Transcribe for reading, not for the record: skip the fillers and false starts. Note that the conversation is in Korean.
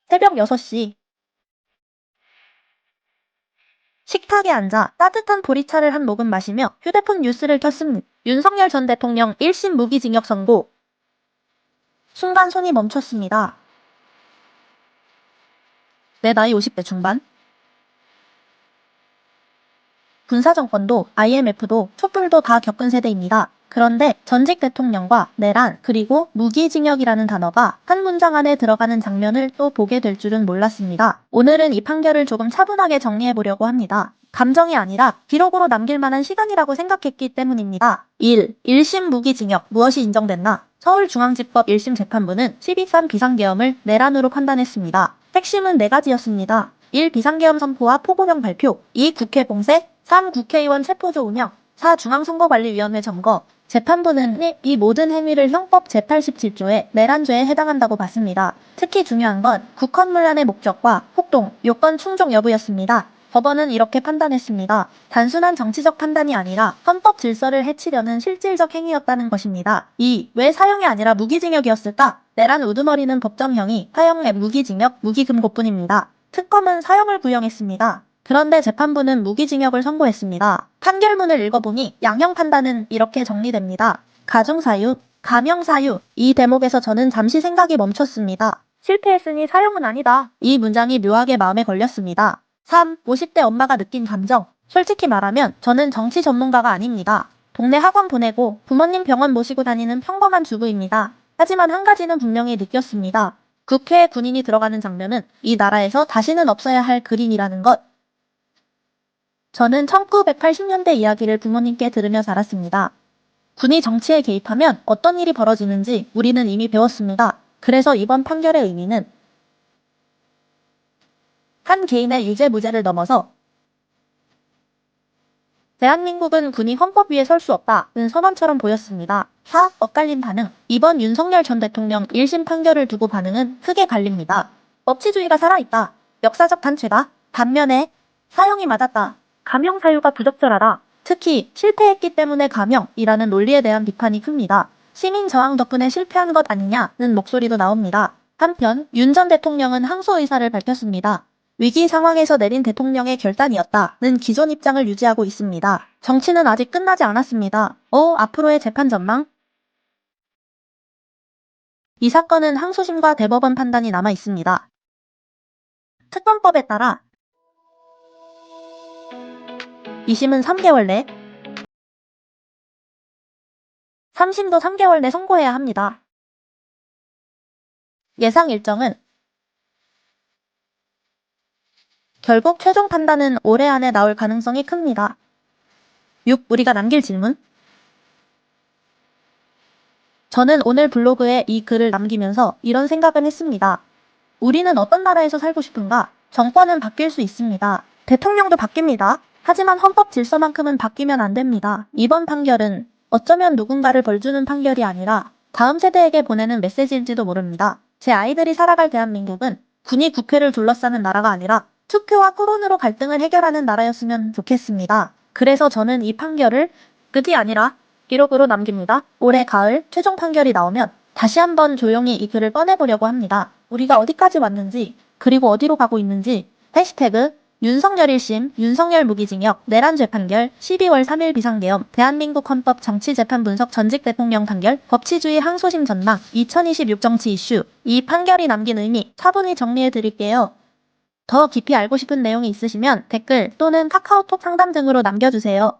새벽 6시. 식탁에 앉아 따뜻한 보리차를 한 모금 마시며 휴대폰 뉴스를 켰습니다. 윤석열 전 대통령 1심 무기징역 선고. 순간 손이 멈췄습니다. 내 나이 50대 중반? 군사정권도 IMF도 촛불도 다 겪은 세대입니다. 그런데 전직 대통령과 내란 그리고 무기징역이라는 단어가 한 문장 안에 들어가는 장면을 또 보게 될 줄은 몰랐습니다. 오늘은 이 판결을 조금 차분하게 정리해보려고 합니다. 감정이 아니라 기록으로 남길 만한 시간이라고 생각했기 때문입니다. 1. 1심 무기징역 무엇이 인정됐나? 서울중앙지법 1심 재판부는 12.3 비상계엄을 내란으로 판단했습니다. 핵심은 4가지였습니다. 1. 비상계엄 선포와 포고령 발표. 2. 국회 봉쇄. 3. 국회의원 체포조 운영. 4. 중앙선거관리위원회 점거. 재판부는 이 모든 행위를 형법 제87조의 내란죄에 해당한다고 봤습니다. 특히 중요한 건 국헌문란의 목적과 혹동, 요건 충족 여부였습니다. 법원은 이렇게 판단했습니다. 단순한 정치적 판단이 아니라 헌법 질서를 해치려는 실질적 행위였다는 것입니다. 2. 왜 사형이 아니라 무기징역이었을까? 내란 우두머리는 법정형이 사형 내 무기징역, 무기금고뿐입니다. 특검은 사형을 구형했습니다. 그런데 재판부는 무기징역을 선고했습니다. 판결문을 읽어보니 양형 판단은 이렇게 정리됩니다. 가중사유, 감형사유. 이 대목에서 저는 잠시 생각이 멈췄습니다. 실패했으니 사형은 아니다. 이 문장이 묘하게 마음에 걸렸습니다. 3. 50대 엄마가 느낀 감정. 솔직히 말하면 저는 정치 전문가가 아닙니다. 동네 학원 보내고 부모님 병원 모시고 다니는 평범한 주부입니다. 하지만 한 가지는 분명히 느꼈습니다. 국회에 군인이 들어가는 장면은 이 나라에서 다시는 없어야 할 그림이라는 것. 저는 1980년대 이야기를 부모님께 들으며 자랐습니다. 군이 정치에 개입하면 어떤 일이 벌어지는지 우리는 이미 배웠습니다. 그래서 이번 판결의 의미는 한 개인의 유죄 무죄를 넘어서 대한민국은 군이 헌법 위에 설 수 없다는 선언처럼 보였습니다. 4. 엇갈린 반응. 이번 윤석열 전 대통령 1심 판결을 두고 반응은 크게 갈립니다. 법치주의가 살아있다. 역사적 단죄다. 반면에 사형이 맞았다. 감형 사유가 부적절하다. 특히 실패했기 때문에 감형이라는 논리에 대한 비판이 큽니다. 시민 저항 덕분에 실패한 것 아니냐는 목소리도 나옵니다. 한편 윤 전 대통령은 항소 의사를 밝혔습니다. 위기 상황에서 내린 대통령의 결단이었다는 기존 입장을 유지하고 있습니다. 정치는 아직 끝나지 않았습니다. 앞으로의 재판 전망? 이 사건은 항소심과 대법원 판단이 남아 있습니다. 특검법에 따라 2심은 3개월 내, 3심도 3개월 내 선고해야 합니다. 예상 일정은 결국 최종 판단은 올해 안에 나올 가능성이 큽니다. 6. 우리가 남길 질문? 저는 오늘 블로그에 이 글을 남기면서 이런 생각을 했습니다. 우리는 어떤 나라에서 살고 싶은가? 정권은 바뀔 수 있습니다. 대통령도 바뀝니다. 하지만 헌법 질서만큼은 바뀌면 안 됩니다. 이번 판결은 어쩌면 누군가를 벌주는 판결이 아니라 다음 세대에게 보내는 메시지일지도 모릅니다. 제 아이들이 살아갈 대한민국은 군이 국회를 둘러싸는 나라가 아니라 투표와 토론으로 갈등을 해결하는 나라였으면 좋겠습니다. 그래서 저는 이 판결을 끝이 아니라 기록으로 남깁니다. 올해 가을 최종 판결이 나오면 다시 한번 조용히 이 글을 꺼내보려고 합니다. 우리가 어디까지 왔는지, 그리고 어디로 가고 있는지, 해시태그 윤석열 1심, 윤석열 무기징역, 내란 재판결, 12월 3일 비상계엄, 대한민국 헌법 정치재판 분석 전직 대통령 판결, 법치주의 항소심 전망, 2026 정치 이슈. 이 판결이 남긴 의미 차분히 정리해드릴게요. 더 깊이 알고 싶은 내용이 있으시면 댓글 또는 카카오톡 상담 등으로 남겨주세요.